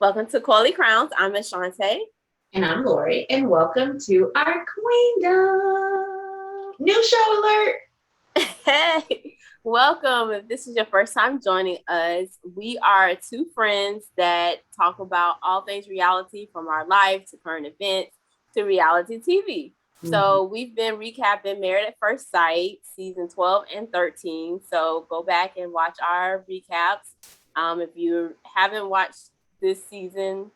Welcome to Quality Crowns. I'm Miss Shantae. And I'm Lori, and welcome to our Queendom. New show alert. Hey, welcome. If this is your first time joining us, we are two friends that talk about all things reality, from our life to current events to reality TV. So we've been recapping Married at First Sight, season 12 and 13. So go back and watch our recaps. If you haven't watched this season,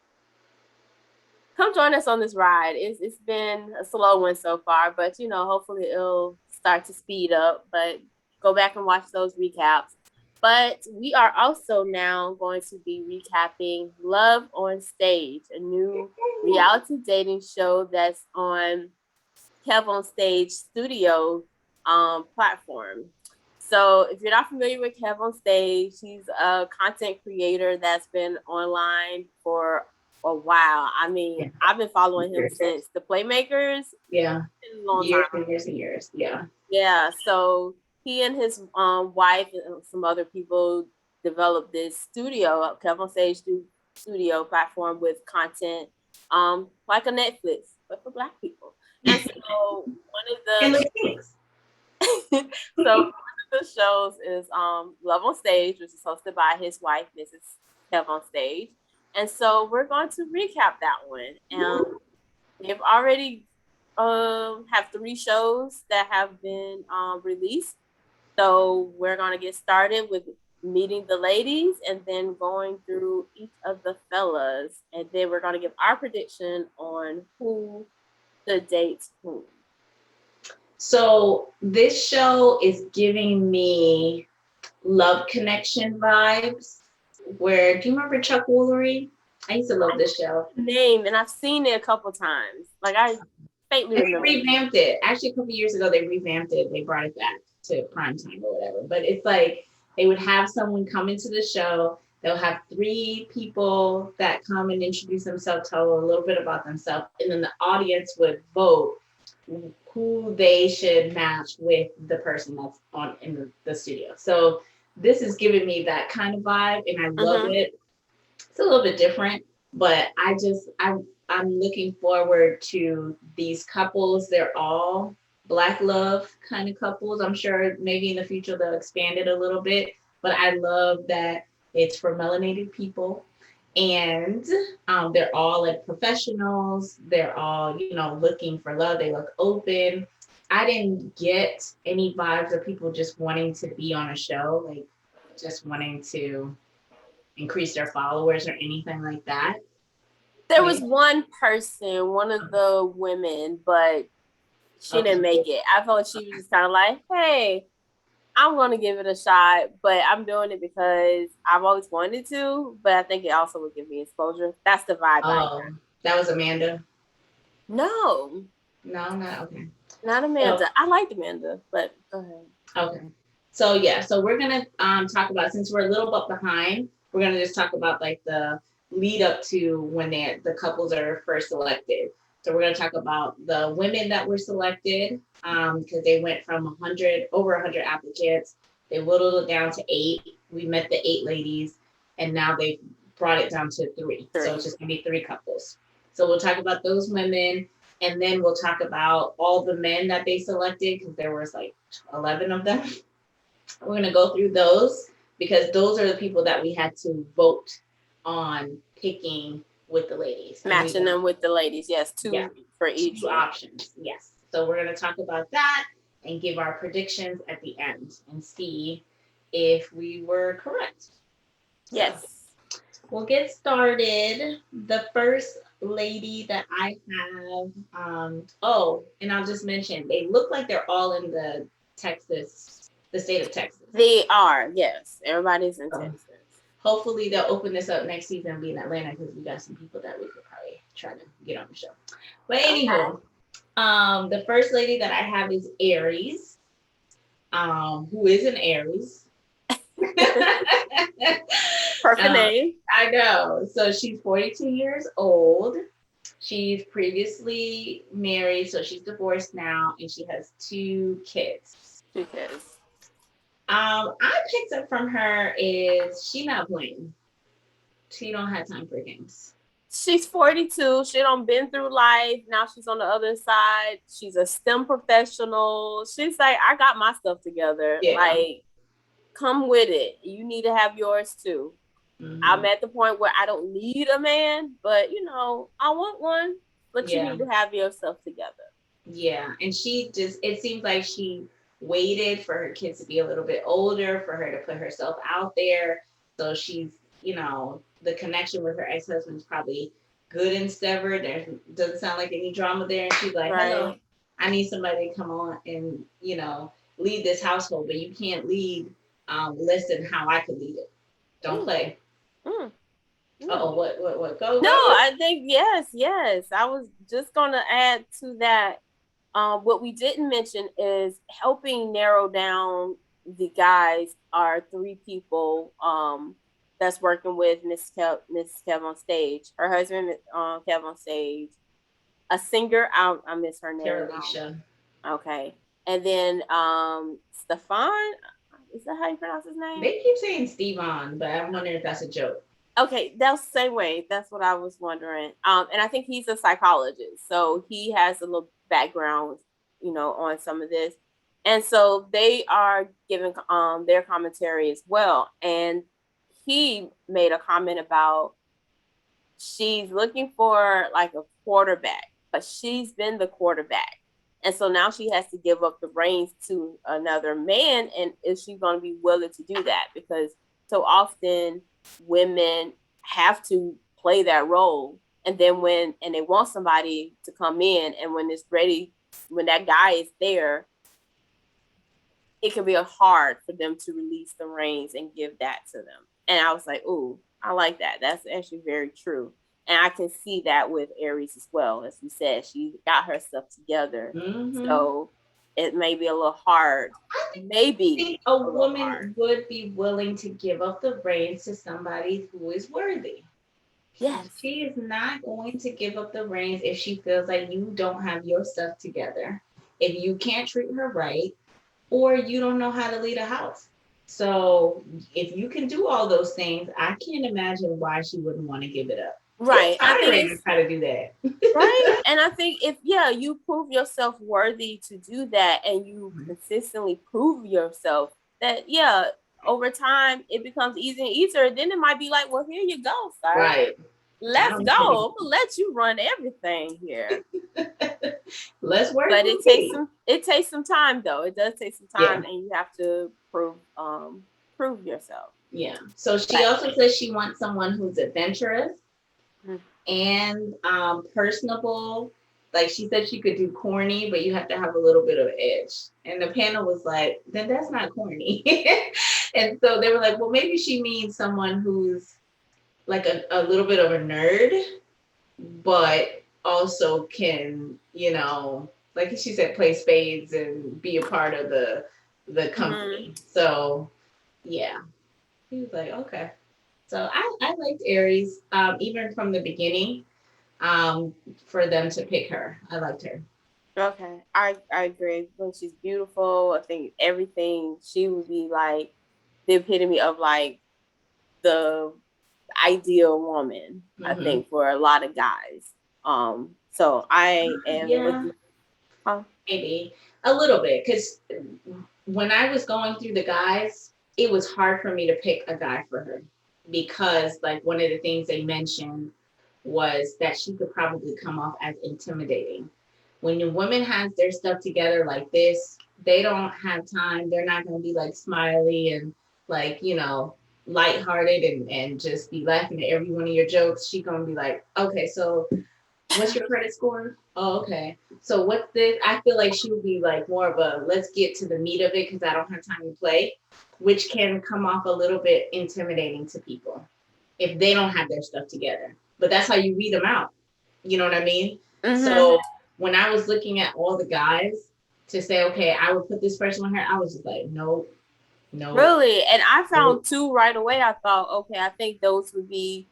come join us on this ride. It's been a slow one so far, but hopefully it'll start to speed up. But go back and watch those recaps. But we are also now going to be recapping Loveonstage, a new reality dating show that's on Ep1-3 studio platform. So if you're not familiar with Loveonstage, he's a content creator that's been online for a while. I mean, I've been following him since the Playmakers. Yeah. A long years time. and years and years. Yeah. Yeah. So he and his wife and some other people developed this studio, Loveonstage studio platform with content like a Netflix, but for Black people. And so one of the shows is Loveonstage, which is hosted by his wife, Mrs. Ep1-3. And so we're going to recap that one. And they've already have 3 shows that have been released. So we're going to get started with meeting the ladies and then going through each of the fellas. And then we're going to give our prediction on who the dates who. So this show is giving me Love Connection vibes. Where do you remember Chuck Woolery? I used to love this show. Name, and I've seen it a couple times. Like I faintly remember. They revamped it. Actually, a couple years ago, they revamped it. They brought it back to prime time or whatever. But it's like they would have someone come into the show. They'll have 3 people that come and introduce themselves, tell a little bit about themselves, and then the audience would vote who they should match with the person that's on in the studio. So this is giving me that kind of vibe, and I love it. It's a little bit different, but I'm looking forward to these couples. They're all Black love kind of couples. I'm sure maybe in the future they'll expand it a little bit, but I love that it's for melanated people. And they're all like professionals. They're all, looking for love. They look open. I didn't get any vibes of people just wanting to be on a show, like just wanting to increase their followers or anything like that. There was one person, one of the women, but she didn't make it. I felt like she was just kind of like, hey, I'm going to give it a shot, but I'm doing it because I've always wanted to, but I think it also would give me exposure. That's the vibe. Oh, that was Amanda? No. No, not okay. Not Amanda. I liked Amanda, but go ahead. Okay. So yeah, so we're gonna talk about, since we're a little bit behind, we're gonna just talk about like the lead up to when the couples are first selected. So we're gonna talk about the women that were selected, because they went from over 100 applicants. They whittled it down to 8. We met the 8 ladies, and now they brought it down to 3. So it's just gonna be 3 couples. So we'll talk about those women. And then we'll talk about all the men that they selected, because there was like 11 of them. We're going to go through those, because those are the people that we had to vote on picking with the ladies. Matching them with the ladies. Yes, 2 for each. 2 options. Yes. So we're going to talk about that and give our predictions at the end and see if we were correct. Yes. So we'll get started. The first lady that I have, and I'll just mention, they look like they're all in the state of Texas. They are, yes. Everybody's in Texas. Hopefully they'll open this up next season and be in Atlanta, because we got some people that we could probably try to get on the show. But anywho, the first lady that I have is Aries, who is an Aries. Perfect name. I know. So she's 42 years old. She's previously married, so she's divorced now, and she has 2 kids. 2 kids. I picked up from her is she not playing. She don't have time for games. She's 42. She done been through life. Now she's on the other side. She's a STEM professional. She's like, I got my stuff together. Yeah. Like, come with it. You need to have yours too. Mm-hmm. I'm at the point where I don't need a man, but I want one. But you Yeah. need to have yourself together. Yeah. And it seems like she waited for her kids to be a little bit older for her to put herself out there. So she's, the connection with her ex-husband is probably good and stubborn. There doesn't sound like any drama there. And she's like, hello, Right. I need somebody to come on and, lead this household, but you can't lead less than how I could lead it. Don't play. Mm. Uh-oh, what? Go. No, I think yes. I was just gonna add to that. What we didn't mention is helping narrow down the guys are three people that's working with Miss Kevonstage. Her husband, Kevonstage, a singer. I miss her name. Carolicia. Okay, and then Stefan. Is that how you pronounce his name? They keep saying Steven, but I'm wondering if that's a joke. Okay, that's the same way. That's what I was wondering. And I think he's a psychologist, so he has a little background, on some of this. And so they are giving their commentary as well. And he made a comment about she's looking for like a quarterback, but she's been the quarterback. And so now she has to give up the reins to another man. And is she going to be willing to do that? Because so often women have to play that role. And then and they want somebody to come in, and when it's ready, when that guy is there, it can be hard for them to release the reins and give that to them. And I was like, ooh, I like that. That's actually very true. And I can see that with Aries as well. As we said, she got her stuff together. Mm-hmm. So it may be a little hard. Maybe I think a woman would be willing to give up the reins to somebody who is worthy. Yes. She is not going to give up the reins if she feels like you don't have your stuff together, if you can't treat her right, or you don't know how to lead a house. So if you can do all those things, I can't imagine why she wouldn't want to give it up. Right. I think it's how to do that. Right. And I think if you prove yourself worthy to do that, and you consistently prove yourself that over time it becomes easier and easier, then it might be like, well, here you go, sir. Right. Let's go. I'm gonna let you run everything here. Let's work. But it takes some time though. It does take some time, and you have to prove yourself. Yeah. So she also says she wants someone who's adventurous and personable. Like she said, she could do corny, but you have to have a little bit of edge. And the panel was like, then that's not corny. And so they were like, well, maybe she means someone who's like a little bit of a nerd, but also can, like she said, play spades and be a part of the company. So yeah, he was like, okay. So I liked Aries, even from the beginning, for them to pick her. I liked her. Okay, I agree. When she's beautiful, I think everything, she would be like the epitome of like the ideal woman. I think for a lot of guys. So I am maybe a little bit, because when I was going through the guys, it was hard for me to pick a guy for her, because like one of the things they mentioned was that she could probably come off as intimidating. When the women has their stuff together like this, they don't have time. They're not going to be like smiley and like, lighthearted and just be laughing at every one of your jokes. She's going to be like, okay, so what's your credit score? Oh, okay. So what's this? I feel like she would be like more of a, let's get to the meat of it because I don't have time to play, which can come off a little bit intimidating to people if they don't have their stuff together. But that's how you weed them out. You know what I mean? Mm-hmm. So when I was looking at all the guys to say, okay, I would put this person on her, I was just like, no. Really? And I found two right away. I thought, okay, I think those would be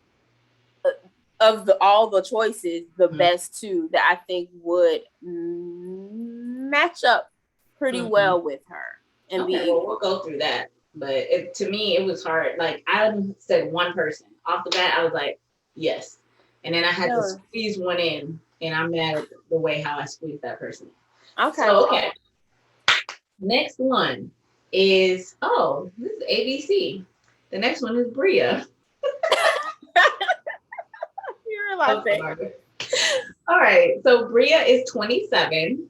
of all the choices, the best two that I think would match up pretty well with her. And well, we'll go through that. But to me, it was hard. Like I said one person. off the bat, I was like, yes. And then I had to Yeah. squeeze one in, and I'm mad at the way how I squeezed that person. Okay. So, okay. Next one is, oh, this is ABC. The next one is Bria. You realize So that? sorry. All right. So Bria is 27.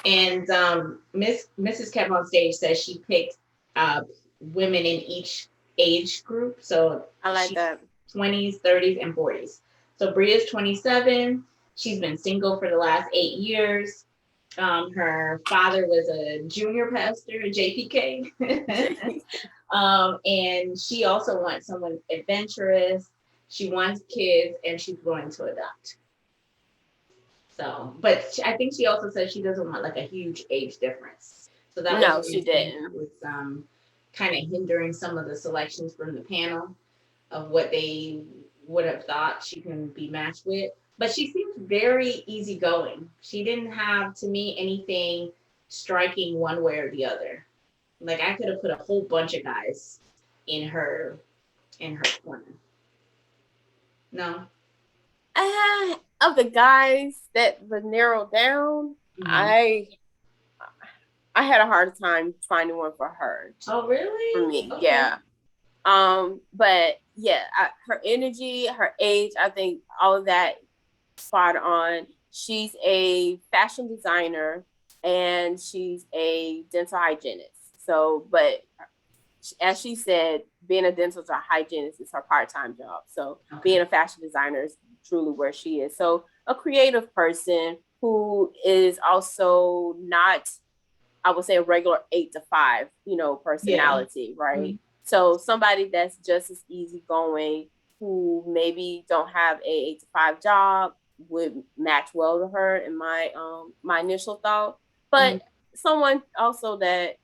And Mrs. Kevonstage says she picked uh, women in each age group. So I like she's that. 20s, 30s, and 40s. So Bria's 27. She's been single for the last 8 years. Her father was a junior pastor at JPK. And she also wants someone adventurous. She wants kids, and she's going to adopt. So, but I think she also said she doesn't want like a huge age difference. So that was No, she one thing that didn't. was kind of hindering some of the selections from the panel of what they would have thought she can be matched with. But she seems very easygoing. She didn't have, to me, anything striking one way or the other. Like I could have put a whole bunch of guys in her corner. No. Of the guys that were narrowed down, Mm-hmm. I had a hard time finding one for her. Oh, For really? me, Okay. yeah. But yeah, her energy, her age, I think all of that spot on. She's a fashion designer and she's a dental hygienist. So, but as she said, being a dental hygienist is her part-time job. So Okay. being a fashion designer is truly where she is. So a creative person who is also not, I would say, a regular 8 to 5, Yeah. personality, right? Mhm. So somebody that's just as easygoing, who maybe don't have a 8 to 5 job, would match well to her in my initial thought. Mhm. But someone also that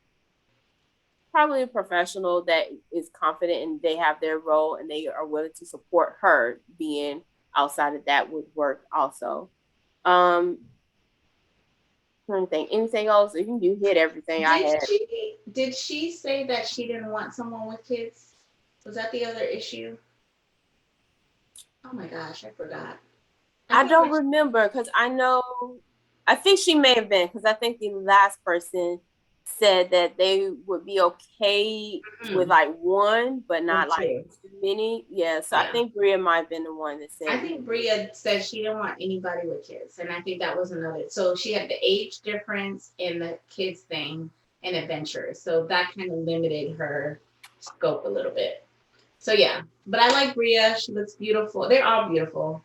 probably a professional that is confident and they have their role and they are willing to support her being outside of that would work also. Um, anything else? You hit everything I Did had. she say that she didn't want someone with kids? Was that the other issue? Oh my gosh, I forgot. I I can't don't remember. remember because I think she may have been because I think the last person said that they would be okay with Mhm. like one, but not With like two. too many. Yeah, so I Yeah. think Bria might have been the one that I said think Bria said she didn't want anybody with kids, and I think that was another. So she had the age difference in the kids thing and adventure, so that kind of limited her scope a little bit. So yeah, but I like Bria. She looks beautiful. They're all beautiful,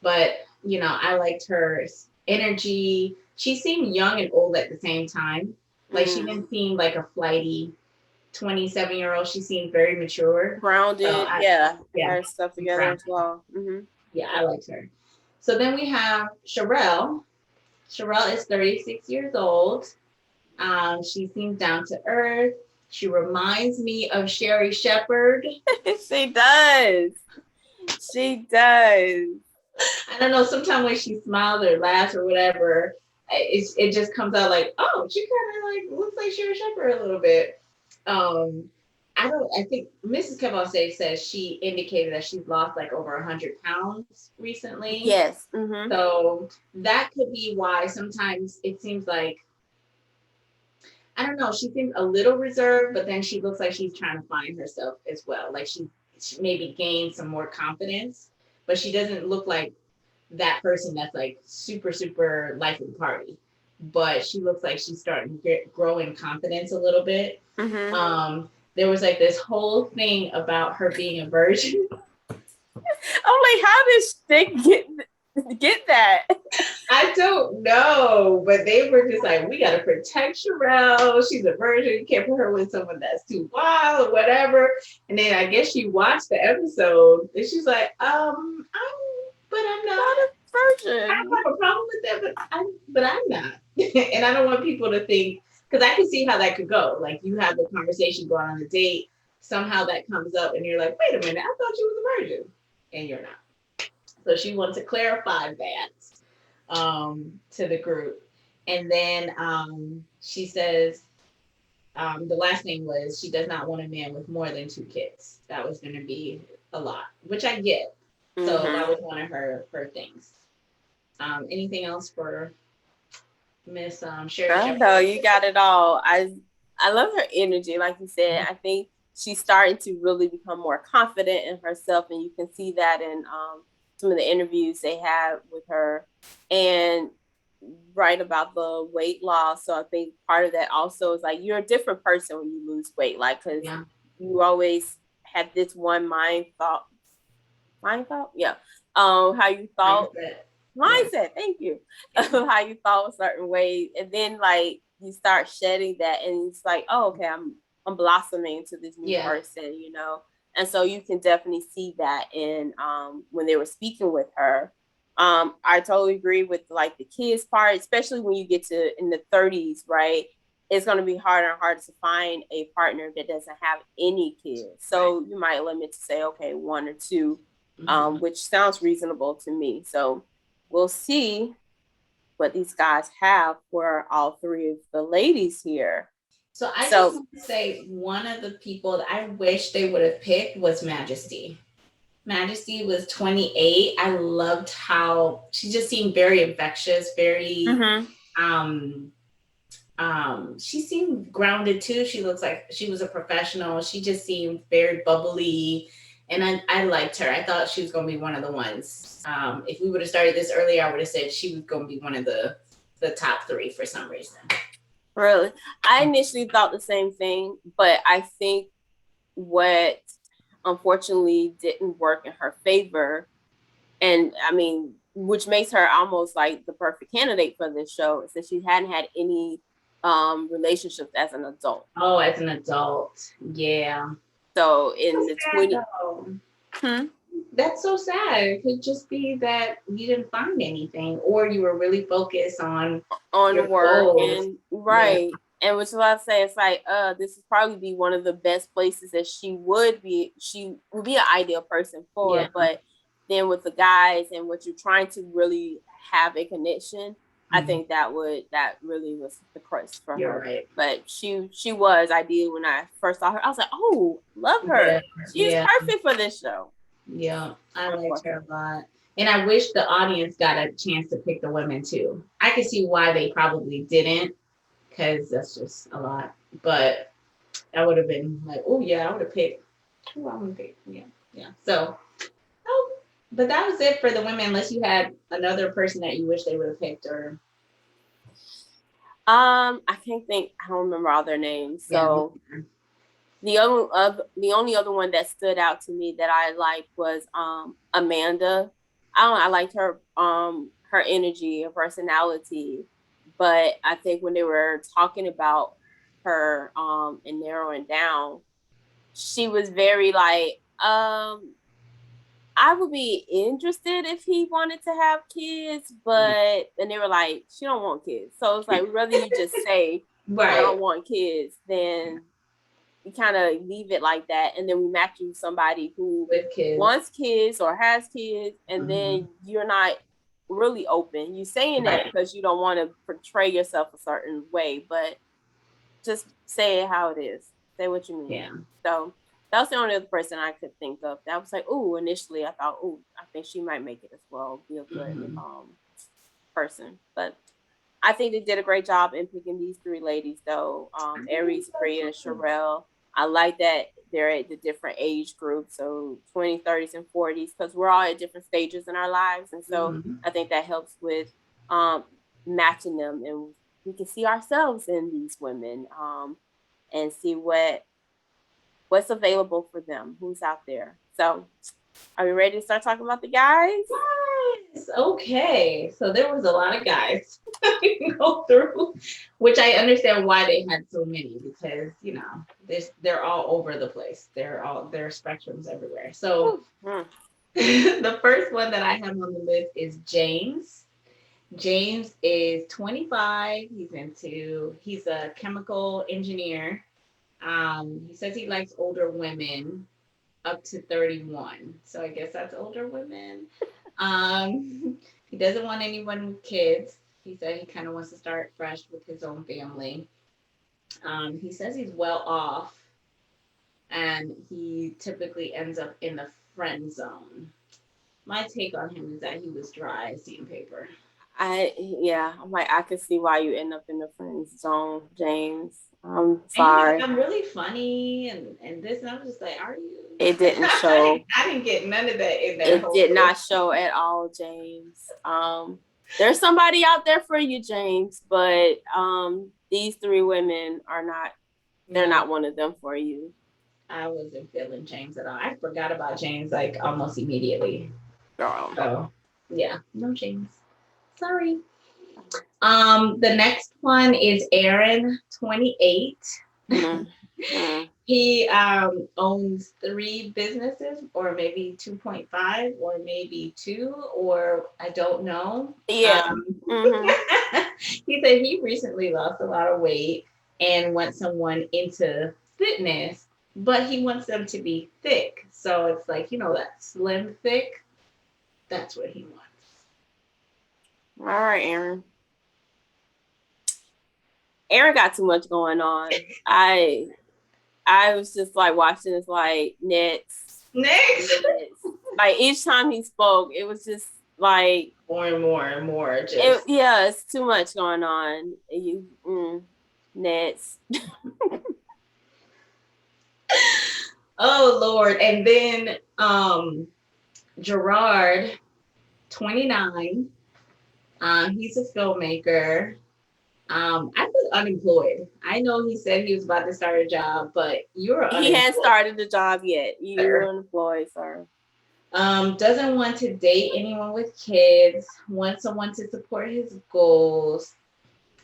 but I liked her energy. She seemed young and old at the same time. Like she mm, didn't seem like a flighty 27-year-old. She seemed very mature. So grounded. I Yeah, yeah, her stuff together as well. yeah, I liked her. So then we have Sherelle. Sherelle is 36 years old. She seems down to earth. She reminds me of Sherry Shepherd. She does. She does. I don't know. Sometimes when she smiles or laughs or whatever, it just comes out like, oh, she kind of like looks like Sherry Shepherd a little bit. Um, I don't. I think Mrs. Kevonstage says she indicated that she's lost like over 100 pounds recently. Yes. So that could be why sometimes it seems like, I don't know. She seems a little reserved, but then she looks like she's trying to find herself as well. Like she maybe gained some more confidence, but she doesn't look like that person that's like super super life of the party, but she looks like she's starting to grow in confidence a little bit. There was like this whole thing about her being a virgin. I'm like, how did they get that? I don't know, but they were just like, we gotta protect Sherelle. She's a virgin. You can't put her with someone that's too wild, or whatever. And then I guess she watched the episode and she's like, but I'm not. Not a I virgin. don't have a problem with that, but I'm not. And I don't want people to think, because I can see how that could go. Like you have the conversation going on a date, somehow that comes up, and you're like, wait a minute, I thought you was a virgin, and you're not. So she wants to clarify that to the group, and then she says the last thing was she does not want a man with more than 2 kids. That was going to be a lot, which I get. So Mm-hmm. that was one of her things. Anything else for Miss Sherry Oh, Shepherd? no, you got it all. I love her energy. Like you said, I think she's starting to really become more confident in herself, and you can see that in some of the interviews they have with her, and right about the weight loss. So I think part of that also is like you're a different person when you lose weight, like because Yeah. you always had this one mindset, yeah, how you thought Mindset. Yeah. mindset. Thank you. Yeah. How you thought a certain way, and then like you start shedding that, and it's like, oh, okay, I'm blossoming into this new Yeah. person, and so you can definitely see that in when they were speaking with her. I totally agree with like the kids part, especially when you get to in the 30s, right? It's going to be harder and harder to find a partner that doesn't have any kids. Right. So you might limit to say, okay, one or two, Mm-hmm. which sounds reasonable to me. So we'll see what these guys have for all three of the ladies here. So I just So, want to say one of the people that I wish they would have picked was Majesty. Majesty was 28. I loved how she just seemed very infectious, very mm-hmm. um she seemed grounded too. She looks like she was a professional. She just seemed very bubbly, and I liked her. I thought she was going to be one of the ones. If we would have started this earlier, I would have said she was going to be one of the top three for some reason. Really, I initially thought the same thing, but I think what unfortunately didn't work in her favor, and I mean, which makes her almost like the perfect candidate for this show, is that she hadn't had any relationships as an adult. Oh, as an adult, yeah. So So in the sad 20, though. hmm, That's so sad. It could just be that you didn't find anything, or you were really focused on on your work goals. and Yeah. right, and which is why I say it's like this would probably be one of the best places that she would be an ideal person Yeah. for. But then with the guys and what you're trying to really have a connection, I Mm, think that really was the crux for you're her. right. But she was ideal. When I first saw her, I was like, oh, love her. Yeah. She's Yeah. perfect for this show. Yeah. I liked her Unfortunately. a lot. And I wish the audience got a chance to pick the women too. I could see why they probably didn't, because that's just a lot. But I would have been like, oh yeah, I would have picked. Who I would pick. Yeah. Yeah. So, oh, but that was it for the women. Unless you had another person that you wish they would have picked, or I can't think. I don't remember all their names. yeah. So the only other one that stood out to me that I liked was Amanda. I liked her energy, her personality, but I think when they were talking about her and narrowing down, she was very like I would be interested if he wanted to have kids, but and they were like, she don't want kids. So it's like rather you just say I Right. don't want kids than you kind of leave it like that, and then we match you with somebody who With kids. wants kids or has kids, and Hmm. then you're not really open. You're saying that Right. because you don't want to portray yourself a certain way, but just say it how it is. Say what you mean. Yeah. So that was the only other person I could think of. That was like, oh, initially I thought, oh, I think she might make it as well. Be a good Hmm. person, but I think they did a great job in picking these three ladies, though. I think Aries, Bria, and so too. Sherelle. I like that they're at the different age groups, so 20s, 30s, and 40s, because we're all at different stages in our lives. And so Hmm. I think that helps with um, matching them. And we can see ourselves in these women and see what's available for them, who's out there. So are we ready to start talking about the guys? Yes. Okay. So there was a lot of guys to go through, which I understand why they had so many because they're all over the place. There are spectrums everywhere. So Hmm. the first one that I have on the list is James. James is 25. He's a chemical engineer. He says he likes older women up to 31. So I guess that's older women. He doesn't want anyone with kids. He said he kind of wants to start fresh with his own family. He says he's well off and he typically ends up in the friend zone. My take on him is that he was dry as sandpaper. I'm like, I could see why you end up in the friend zone, James. I'm sorry. I'm really funny and this, and I'm just like, are you? It didn't show. I didn't get none of that in that It whole did not show at all, James. There's somebody out there for you, James, but these three women are not. They're not one of them for you. I wasn't feeling James at all. I forgot about James like almost immediately. Girl. So yeah, no James. Sorry. The next one is Aaron, 28. Mm-hmm. He owns 3 businesses, or maybe 2.5, or maybe 2, or I don't know. Yeah. He said he recently lost a lot of weight and wants someone into fitness, but he wants them to be thick. So it's like, that slim thick, that's what he wants. All right, Aaron. Aaron got too much going on. I was just like watching this like next. Like each time he spoke, it was just like more and more and more. It's too much going on. Next. Oh Lord. And then Gerard, 29. He's a filmmaker. I was unemployed. I know he said he was about to start a job, but you're unemployed. He hasn't started the job yet. You're unemployed, sir. Doesn't want to date anyone with kids, wants someone to support his goals.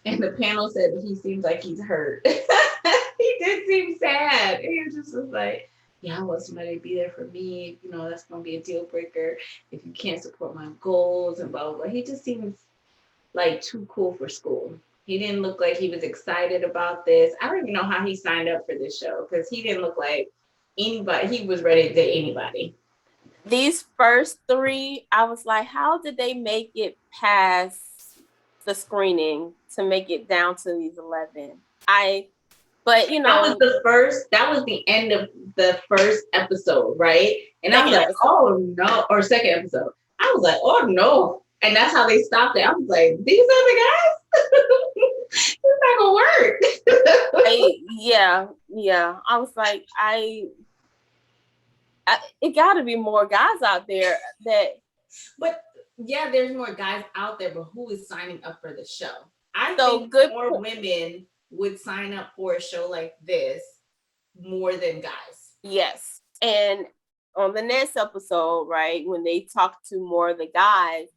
And the panel said he seems like he's hurt. He did seem sad. He just was like, yeah, I want somebody to be there for me. That's going to be a deal breaker if you can't support my goals and blah, blah, blah. He just seems like too cool for school. He didn't look like he was excited about this. I don't even know how he signed up for this show because he didn't look like anybody. He was ready to date anybody. These first 3, I was like, how did they make it past the screening to make it down to these 11? But that was the end of the first episode, right? And I was like, oh no, or second episode. I was like, oh no. And that's how they stopped it. I was like, these are the guys? It's not gonna work. Yeah. I was like, it got to be more guys out there But yeah, there's more guys out there, but who is signing up for the show? I think more women would sign up for a show like this more than guys. Yes. And on the next episode, right, when they talk to more of the guys,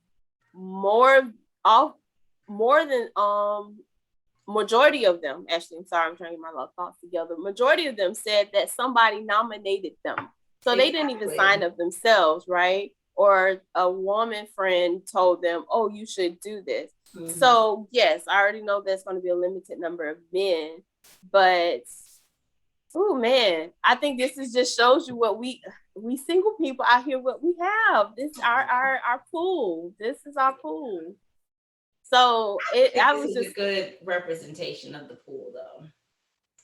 majority of them, actually, I'm sorry, I'm trying to get my thoughts together. Majority of them said that somebody nominated them. So they didn't even sign up themselves, right? Or a woman friend told them, oh, you should do this. Mm-hmm. So yes, I already know there's going to be a limited number of men, but oh man, I think this is just shows you what we single people out here, what we have. This our pool. This is our pool. So I was just a good representation of the pool, though.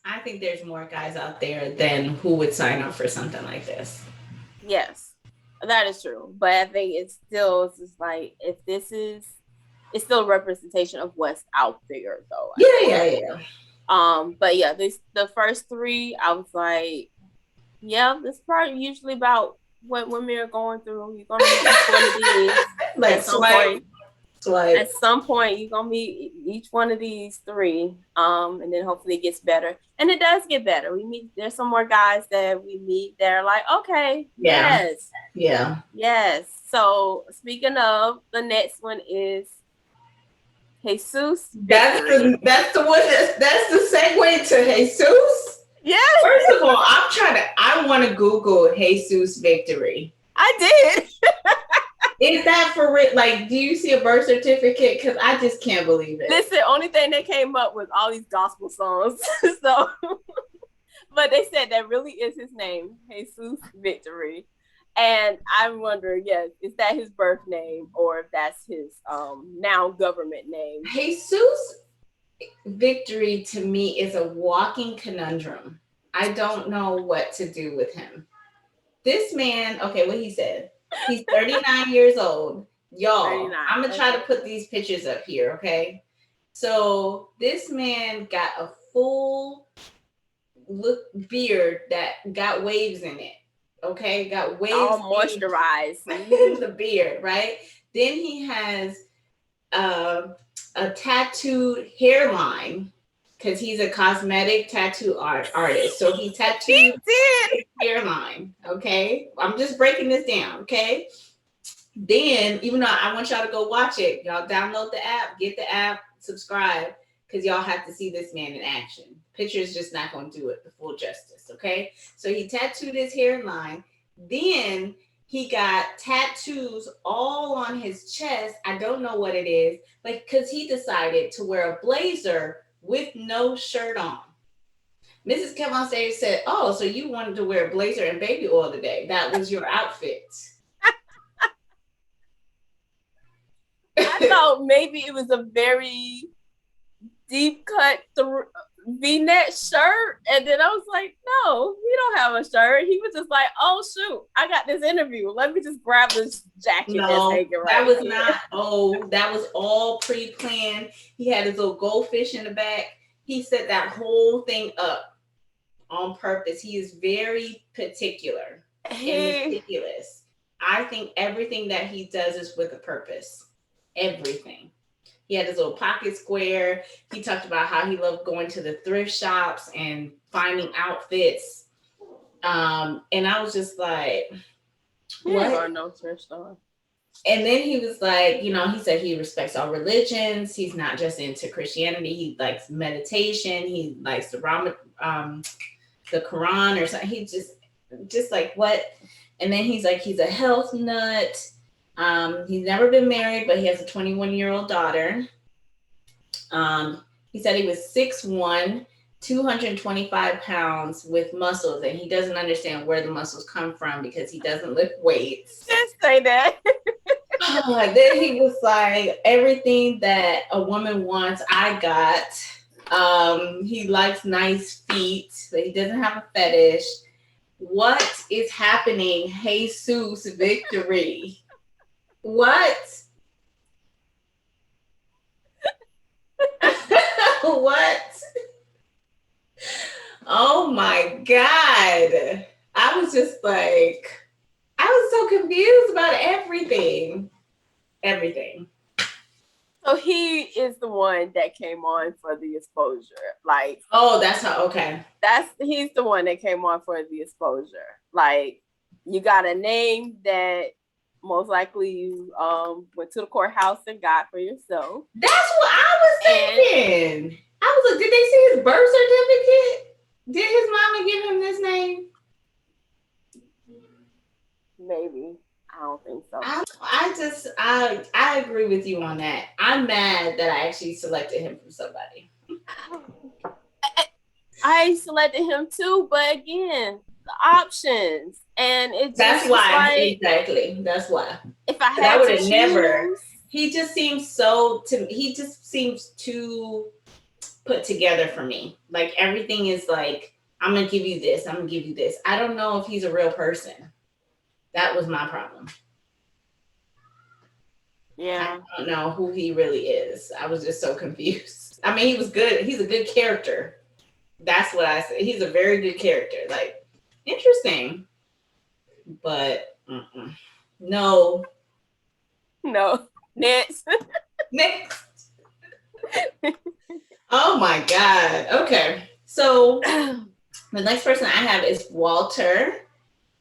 I think there's more guys out there than who would sign up for something like this. Yes, that is true. But I think it's just like, if this is, it's still a representation of what's out there, though. Yeah. But yeah, the first 3, I was like, yeah, this is probably usually about what women are going through. You're gonna meet each one of these like at some point. At some point, you're gonna meet each one of these 3, and then hopefully it gets better. And it does get better. There's some more guys that we meet that are like, okay, yes. So speaking of, the next one is Jesus. That's the one. That's the segue to Jesus. Yes. First of all, I want to Google Jesus Victory. I did. Is that for real? Like, do you see a birth certificate? Because I just can't believe it. Listen, the only thing that came up was all these gospel songs. So, but they said that really is his name, Jesus Victory. And I'm wondering, yes, is that his birth name, or if that's his now government name? Jesus Victory to me is a walking conundrum. I don't know what to do with him. This man, okay, what he said. He's 39 years old. Y'all, 39. I'm gonna try to Okay. put these pictures up here, okay? So this man got a full look beard that got waves in it. Okay, got waves All in moisturized. the beard, right? Then he has uh, a tattooed hairline because he's a cosmetic tattoo artist. So he He tattooed did. his hairline. Okay, I'm just breaking this down. Okay, then even though I want y'all to go watch it, y'all download the app, get the app, subscribe, because y'all have to see this man in action. Picture is just not going to do it the full justice. Okay, so he tattooed his hairline. Then he got tattoos all on his chest. I don't know what it is, but because he decided to wear a blazer with no shirt on. Mrs. Kevonstage said, "Oh, so you wanted to wear a blazer and baby oil today? That was your outfit." I thought maybe it was a very deep cut V-neck shirt, and then I was like, "No, we don't have a shirt." He was just like, "Oh shoot, I got this interview. Let me just grab this jacket that's No, hanging that right was here." not. Oh, that was all pre-planned. He had his little goldfish in the back. He set that whole thing up on purpose. He is very particular and He meticulous. I think everything that he does is with a purpose. Everything. He had his little pocket square. He talked about how he loved going to the thrift shops and finding outfits. And I was just like, ain't what? going to no thrift store. And then he was like, he said he respects all religions. He's not just into Christianity. He likes meditation. He likes the Quran or something. He just like what? And then he's like, he's a health nut. He's never been married, but he has a 21-year-old daughter. He said he was 6'1", 225 pounds with muscles, and he doesn't understand where the muscles come from because he doesn't lift weights. Just say that. Then he was like, everything that a woman wants, I got. He likes nice feet, but he doesn't have a fetish. What is happening, Jesus Victory? What? What? Oh my God. I was just like, I was so confused about everything. Everything. So he is the one that came on for the exposure. Like, oh, that's how, okay. He's the one that came on for the exposure. Like, you got a name that most likely you went to the courthouse and got for yourself. That's what I was thinking. I was like, did they see his birth certificate? Did his mama give him this name? Maybe. I don't think so. I agree with you on that. I'm mad that I actually selected him from somebody. I selected him too, but again, the options. And it just that's why like, exactly. That's why. If I had would to have choose, never. He just seems he just seems too put together for me. Like everything is like, I'm gonna give you this, I'm gonna give you this. I don't know if he's a real person. That was my problem. Yeah. I don't know who he really is. I was just so confused. I mean, he was good. He's a good character. That's what I said. He's a very good character. Like, interesting. But, no. No. Next. Next. Oh my God. Okay. So, the next person I have is Walter.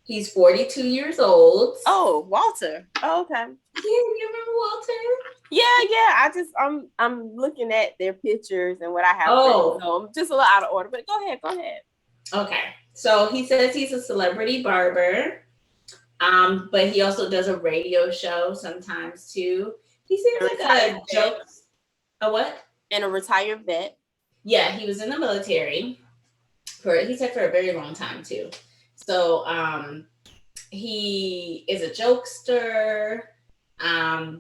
He's 42 years old. Oh, Walter. Oh, okay. Yeah, you remember Walter? Yeah. I'm looking at their pictures and what I have. Oh, so I'm just a little out of order. But go ahead. Okay. So he says he's a celebrity barber. But he also does a radio show sometimes too. He seems like a joke. A what? And a retired vet. Yeah, he was in the military he said for a very long time too. So he is a jokester. I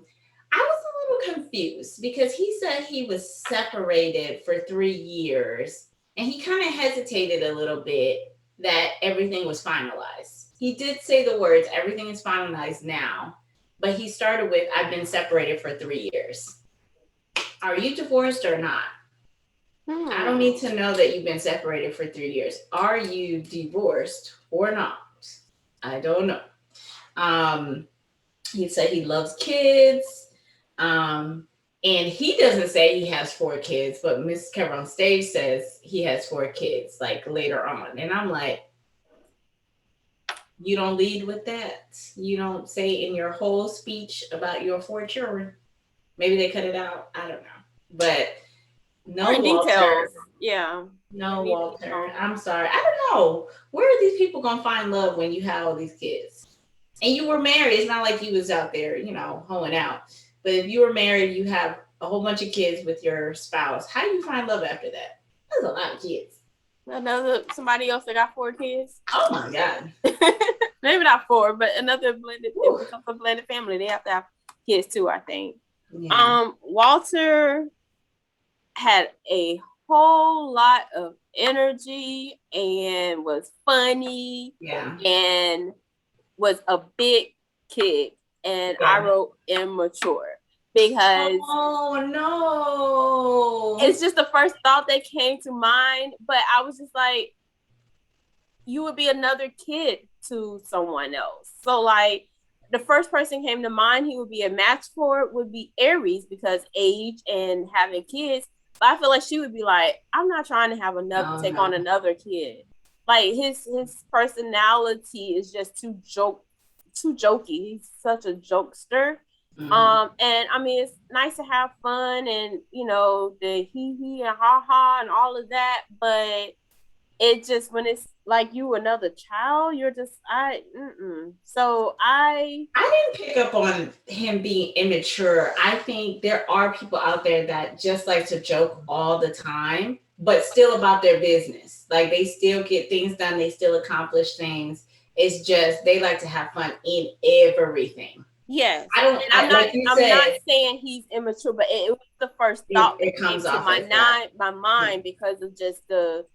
was a little confused because he said he was separated for 3 years and he kind of hesitated a little bit that everything was finalized. he did say the words, everything is finalized now. But he started with, I've been separated for 3 years. Are you divorced or not? I don't need to know that you've been separated for 3 years. Are you divorced or not? I don't know. He said he loves kids. And he doesn't say he has 4 kids, but Miss Kevonstage says he has 4 kids, like later on. And I'm like, you don't lead with that. You don't say in your whole speech about your 4 children. Maybe they cut it out. I don't know. But no, More details. Walter. Yeah. No, Walter. I'm sorry. I don't know. Where are these people gonna find love when you have all these kids? And you were married. It's not like you was out there, hoeing out. But if you were married, you have a whole bunch of kids with your spouse. How do you find love after that? That's a lot of kids. Somebody else that got 4 kids. Oh my God. Maybe not 4, but another blended. It becomes a blended family. They have to have kids too, I think. Yeah. Walter had a whole lot of energy and was funny. Yeah. And was a big kid. And I wrote immature because it's just the first thought that came to mind. But I was just like, you would be another kid to someone else. So like the first person came to mind he would be a match for would be Aries because age and having kids. But I feel like she would be like, I'm not trying to have take on another kid. Like his personality is just too jokey. He's such a jokester. Mm-hmm. And I mean, it's nice to have fun and the hee and ha ha and all of that, but it just when it's like you another child, you're just So I didn't pick up on him being immature. I think there are people out there that just like to joke all the time, but still about their business. Like they still get things done, they still accomplish things. It's just they like to have fun in everything. Yes, I'm not saying he's immature, but it was the first thought that came to my mind because of just the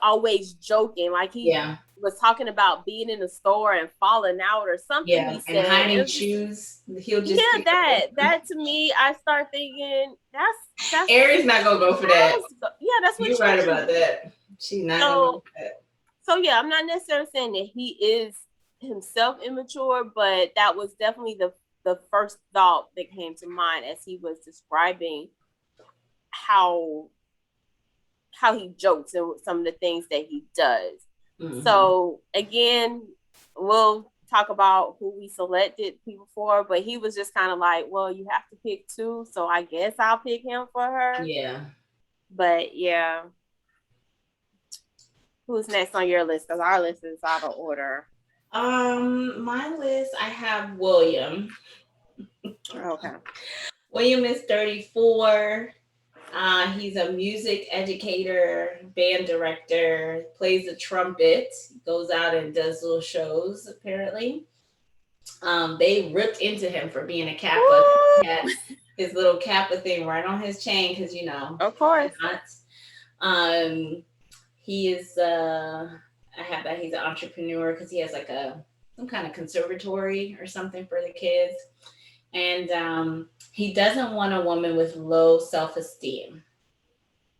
always joking. Like he was talking about being in the store and falling out or something. Yeah, he said, and hiding shoes. He'll just that to me, I start thinking that's Aries not gonna go for that. Yeah, that's what you're right about that. She's not gonna go for that. So yeah, I'm not necessarily saying that he is himself immature, but that was definitely the first thought that came to mind as he was describing how he jokes and some of the things that he does. Mm-hmm. So again, we'll talk about who we selected people for, but he was just kind of like, well, you have to pick 2, so I guess I'll pick him for her. Yeah. But yeah. Who's next on your list? Because our list is out of order. My list, I have William. Okay. William is 34. He's a music educator, band director, plays the trumpet, goes out and does little shows, apparently. They ripped into him for being a Kappa. He had his little Kappa thing right on his chain because, Of course. He is, I have that he's an entrepreneur because he has like some kind of conservatory or something for the kids. And he doesn't want a woman with low self-esteem.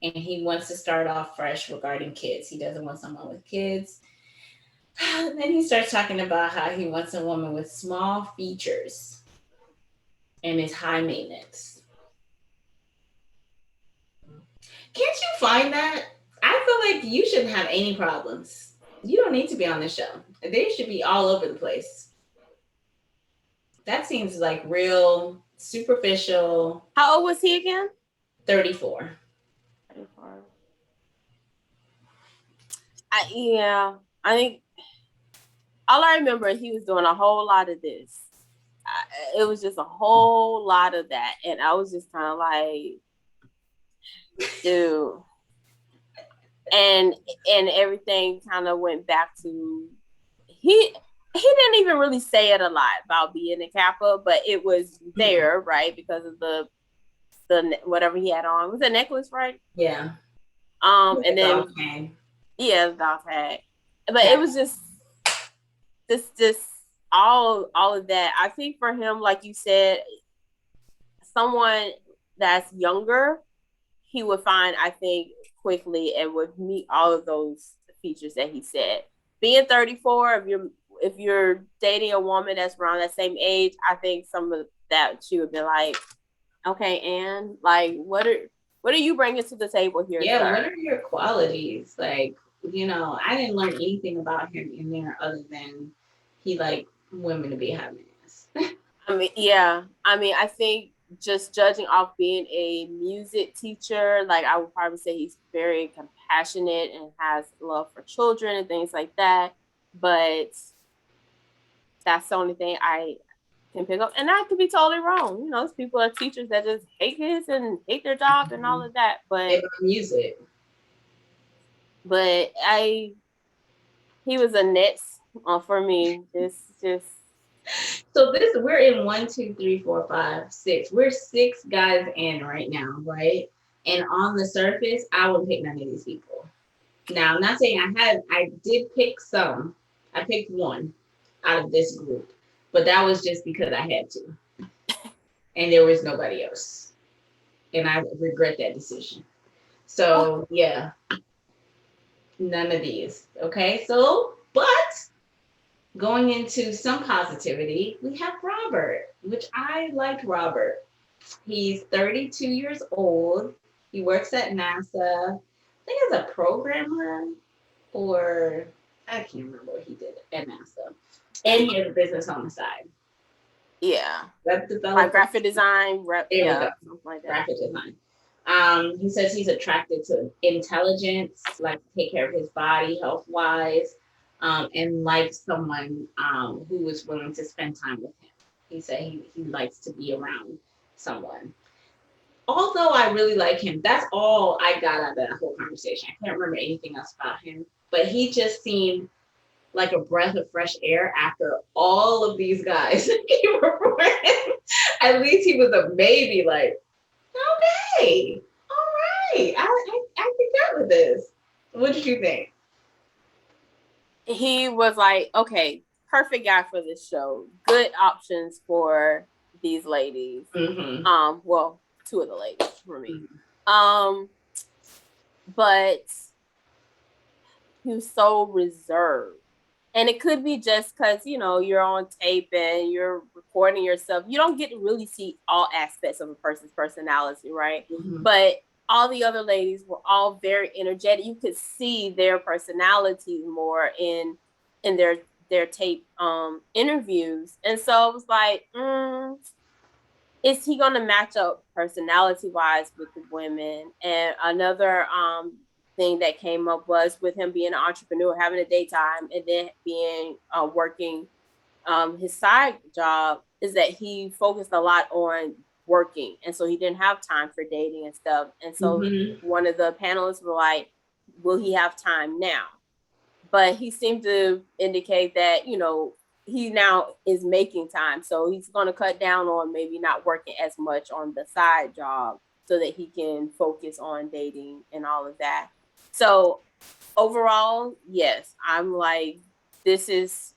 And he wants to start off fresh regarding kids. He doesn't want someone with kids. Then he starts talking about how he wants a woman with small features and is high maintenance. Can't you find that? I feel like you shouldn't have any problems. You don't need to be on this show. They should be all over the place. That seems like real superficial. How old was he again? 34. I think all I remember is he was doing a whole lot of this. It was just a whole lot of that. And I was just kind of like, dude. And everything kind of went back to he didn't even really say it a lot about being a Kappa, but it was there, right? Because of the whatever he had on. Was it a necklace, right? Yeah. And then the dog tag. But it was just this all of that. I think for him, like you said, someone that's younger, he would find, I think, quickly and would meet all of those features that he said. Being 34, if you're dating a woman that's around that same age, I think some of that she would be like, okay, and like, what are you bringing to the table here, Yeah, sir? what are your qualities? Like, I didn't learn anything about him in there other than he liked women to be having ass. I mean, yeah. I mean, I think just judging off being a music teacher, like I would probably say he's very compassionate and has love for children and things like that. But that's the only thing I can pick up. And I could be totally wrong. There's people are teachers that just hate kids and hate their job and all of that. And music. But he was a next for me. It's just So we're in 1, 2, 3, 4, 5, 6. We're 6 guys in right now, right? And on the surface, I wouldn't pick none of these people. Now, I'm not saying I did pick some. I picked one out of this group, but that was just because I had to, and there was nobody else, and I regret that decision. So yeah, none of these. Okay, so but going into some positivity, we have Robert, which I liked Robert. He's 32 years old. He works at NASA. I think as a programmer, or I can't remember what he did at NASA. And he has a business on the side. yeah. Web Like developer. graphic design, There we go. something like that. Graphic design. He says he's attracted to intelligence, like to take care of his body health wise, and likes someone who is willing to spend time with him. He said he likes to be around someone. Although I really like him, that's all I got out of that whole conversation. I can't remember anything else about him, but he just seemed like a breath of fresh air after all of these guys came before him. At least he was a maybe, like, okay, all right, I can get with this. What did you think? He was like, okay, perfect guy for this show. Good options for these ladies. Mm-hmm. Well, two of the ladies for me. Mm-hmm. But he was so reserved. And it could be just because, you're on tape and you're recording yourself. You don't get to really see all aspects of a person's personality, right? Mm-hmm. But all the other ladies were all very energetic. You could see their personality more in their tape interviews. And so it was like, is he going to match up personality wise with the women? And another thing that came up was with him being an entrepreneur, having a daytime, and then being working his side job, is that he focused a lot on working, and so he didn't have time for dating and stuff. And so one of the panelists were like, will he have time now? But he seemed to indicate that he now is making time, so he's going to cut down on maybe not working as much on the side job so that he can focus on dating and all of that. So overall, yes, I'm like, this is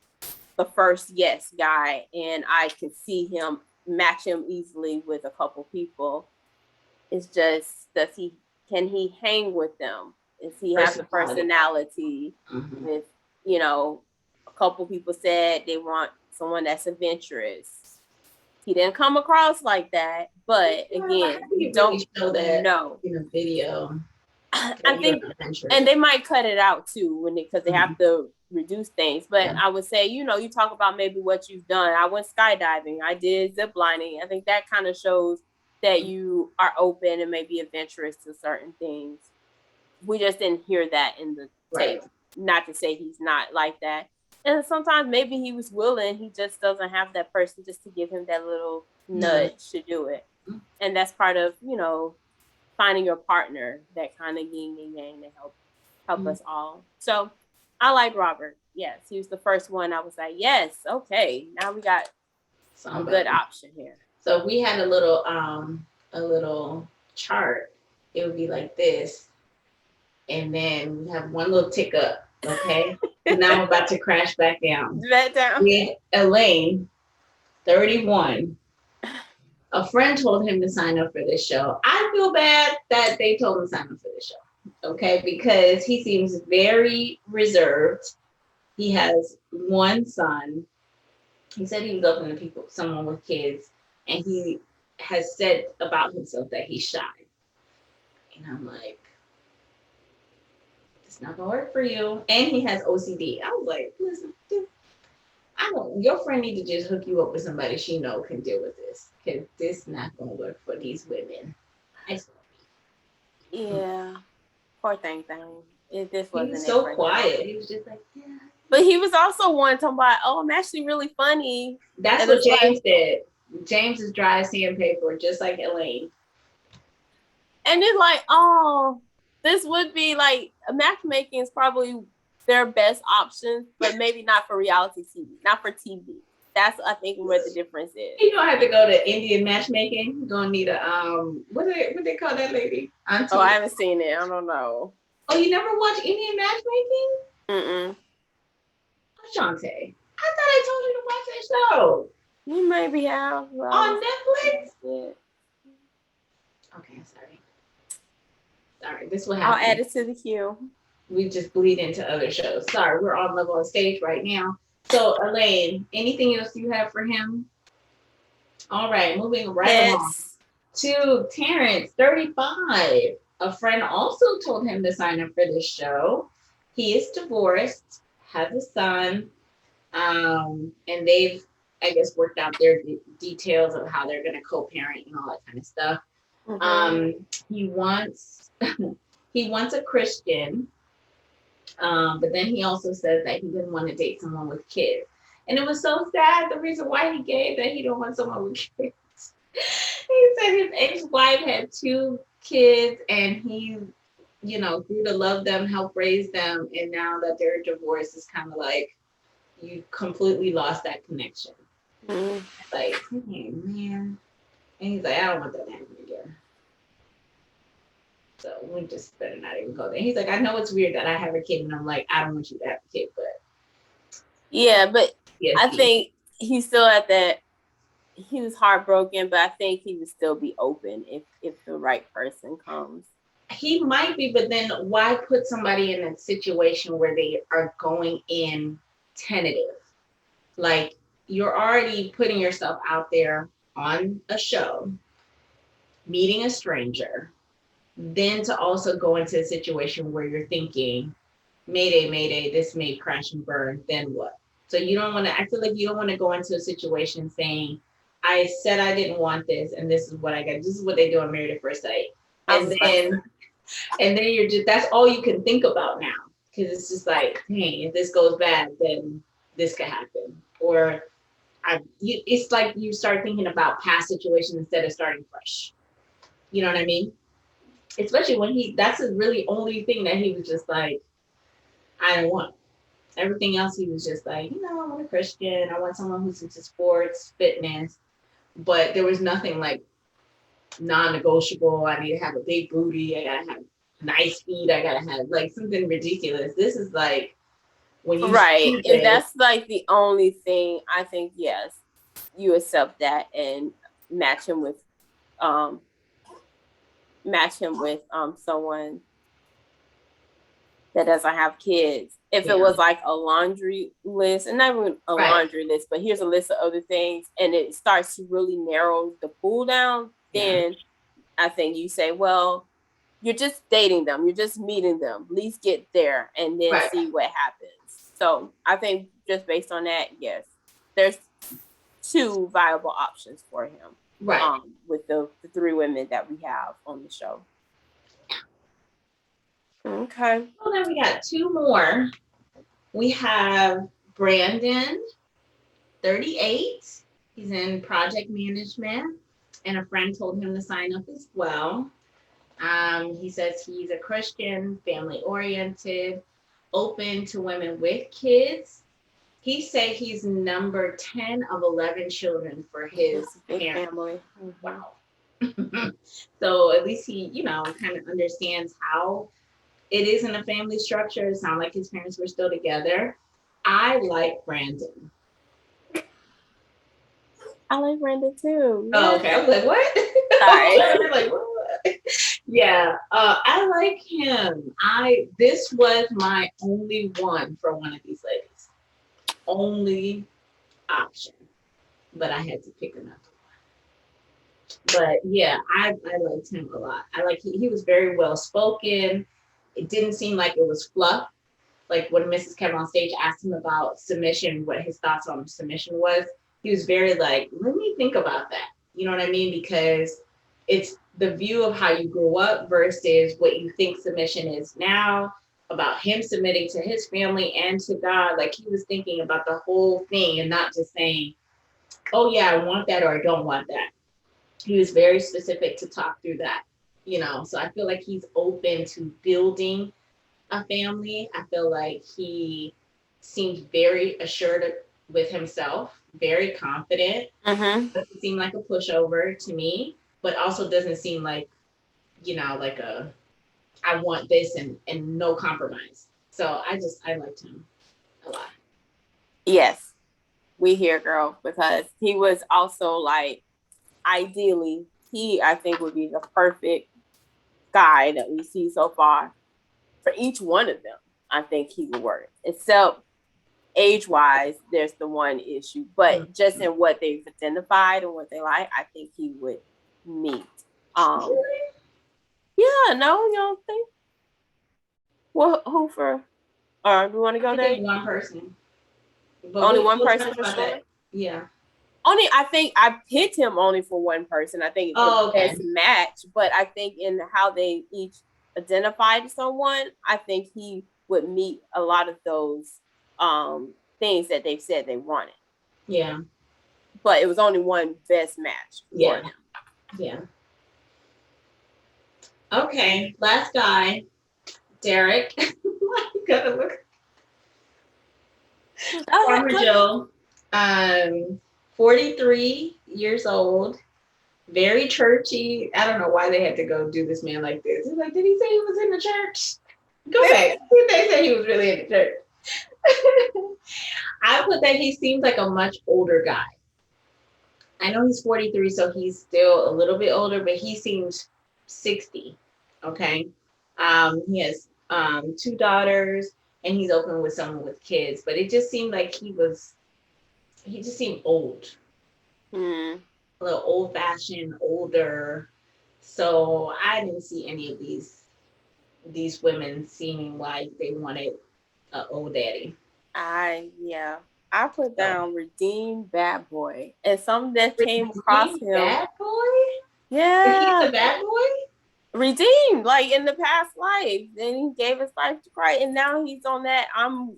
the first yes guy, and I can see him match him easily with a couple people. It's just, can he hang with them? Is he have the personality? Mm-hmm. With a couple people said they want someone that's adventurous. He didn't come across like that, but again, you don't show that know in a video. I think, and they might cut it out too because they have to reduce things. But I would say, you talk about maybe what you've done. I went skydiving. I did zip lining. I think that kind of shows that you are open and maybe adventurous to certain things. We just didn't hear that in the tape. Not to say he's not like that. And sometimes maybe he was willing. He just doesn't have that person just to give him that little nudge to do it. And that's part of, finding your partner, that kind of yin and yang to help us all. So I like Robert. Yes, he was the first one. I was like, yes, okay, now we got a good option here. So if we had a little chart, it would be like this, and then we have one little tick up. Okay, So now I'm about to crash back down. Back down. With Elaine, 31. A friend told him to sign up for this show. I feel bad that they told him to sign up for this show. Okay, because he seems very reserved. He has one son. He said he was open to people, someone with kids, and he has said about himself that he's shy. And I'm like, it's not gonna work for you. And he has OCD. I was like, listen, dude, I don't. Your friend need to just hook you up with somebody she know can deal with this, because this not gonna work for these women. I swear. Yeah. Poor thing. This He wasn't was it so for him. quiet. He was just like, yeah. But he was also one talking about, oh, I'm actually really funny. That's and what James said. James is dry as sandpaper, just like Elaine. And it's like, oh, this would be like matchmaking is probably their best option, but maybe not for reality TV, not for TV. That's I think what the difference is. You don't have to go to Indian matchmaking. You're gonna need a what they call that lady? Auntie. Oh, I haven't seen it. I don't know. Oh, you never watch Indian matchmaking? Mm-mm. Ashante, I thought I told you to watch that show. You maybe have On Netflix? Yeah. Okay, sorry. This is what happened. I'll add it to the queue. We just bleed into other shows. Sorry, we're on Loveonstage right now. So, Elaine, anything else you have for him? All right, moving right along to Terence, 35. A friend also told him to sign up for this show. He is divorced, has a son, and they've, I guess, worked out their details of how they're going to co-parent and all that kind of stuff. Mm-hmm. He wants a Christian, but then he also says that he didn't want to date someone with kids. And it was so sad, the reason why he gave that he don't want someone with kids. He said his ex-wife had 2 kids and he, grew to love them, help raise them. And now that they're divorced, it's kind of like you completely lost that connection. Mm-hmm. Like, hey, man. And he's like, I don't want that to happen again. So we just better not even go there. He's like, I know it's weird that I have a kid. And I'm like, I don't want you to have a kid, but. Yeah, but yes, I think he's still at that. He was heartbroken, but I think he would still be open if the right person comes. He might be, but then why put somebody in a situation where they are going in tentative? Like, you're already putting yourself out there on a show, meeting a stranger, then to also go into a situation where you're thinking, Mayday, Mayday, this may crash and burn, then what? So you don't want to, I feel like you don't want to go into a situation saying, I said I didn't want this, and this is what I got. This is what they do on Married at First Sight. And then you're just, that's all you can think about now. Because it's just like, hey, if this goes bad, then this could happen. Or it's like you start thinking about past situations instead of starting fresh. You know what I mean? Especially when that's the really only thing that he was just like, I don't want. Everything else, he was just like, I want a Christian. I want someone who's into sports, fitness. But there was nothing like non-negotiable. I need to have a big booty. I gotta have nice feet. I gotta have like something ridiculous. This is like when you and that's like the only thing I think. Yes, you accept that and match him with someone that doesn't have kids. If it was like a laundry list, and not even a laundry list, but here's a list of other things, and it starts to really narrow the pool down, then I think you say, well, you're just dating them, you're just meeting them, at least get there and then see what happens. So I think just based on that, yes, there's 2 viable options for him. With the 3 women that we have on the show. Okay. Well, then we got 2 more. We have Brandon, 38. He's in project management, and a friend told him to sign up as well. He says he's a Christian, family-oriented, open to women with kids. He said he's number 10 of 11 children for his family. Wow. So at least he, kind of understands how it isn't a family structure. It sounds like his parents were still together. I like Brandon. I like Brandon too. Oh, okay. I was like, what? Sorry. I was like, what? Yeah, I like him. This was my only one for one of these ladies. Only option. But I had to pick another. But yeah, I liked him a lot. I like he was very well spoken. It didn't seem like it was fluff. Like when Mrs. Kevin on stage asked him about submission, what his thoughts on submission was, he was very like, let me think about that. You know what I mean? Because it's the view of how you grew up versus what you think submission is now, about him submitting to his family and to God. Like he was thinking about the whole thing and not just saying, oh yeah, I want that or I don't want that. He was very specific to talk through that, so I feel like he's open to building a family. I feel like he seems very assured with himself, very confident. Doesn't seem like a pushover to me, but also doesn't seem like, like a I want this and no compromise. So I liked him a lot. Yes, we here, girl, because he was also like, ideally, I think would be the perfect guy that we see so far for each one of them. I think he would work. Except age-wise, there's the one issue, but just in what they've identified and what they like, I think he would meet. Yeah, no, you don't think? Well, who for? Or do you want to go there? One person. But only one person for sure. That. Yeah. I think I picked him only for one person. I think it's the best match, but I think in how they each identified someone, I think he would meet a lot of those things that they've said they wanted. Yeah. But it was only one best match. Yeah. Yeah. Okay. Last guy, Derek. Why you gotta look? Farmer Joe. 43 years old. Very churchy. I don't know why they had to go do this man like this. He's like, did he say he was in the church? Go back. They said he was really in the church. I put that he seems like a much older guy. I know he's 43, so he's still a little bit older, but he seems 60. Okay. He has 2 daughters, and he's open with someone with kids. But it just seemed like he just seemed old. A little old-fashioned, older. So I didn't see any of these women seeming like they wanted an old daddy. I put down redeemed bad boy, and some that came across him. Bad boy? Yeah. He's a bad boy? Redeemed, like in the past life. Then he gave his life to Christ, and now he's on that I'm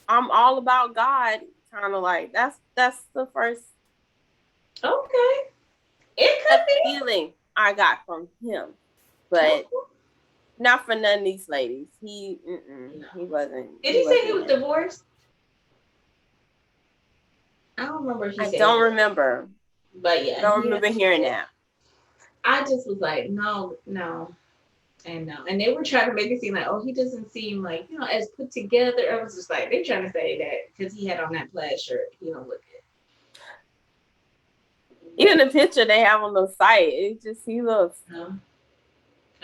all about God kind of like. That's the first It could be feeling I got from him, but not for none of these ladies. He wasn't. Did he say he was divorced? I don't remember. I don't remember. But yeah, I don't remember hearing that. I just was like, no. And they were trying to make it seem like, oh, he doesn't seem like, as put together. I was just like, they're trying to say that because he had on that plaid shirt, he don't look good. Even the picture they have on the site, it just he looks. No.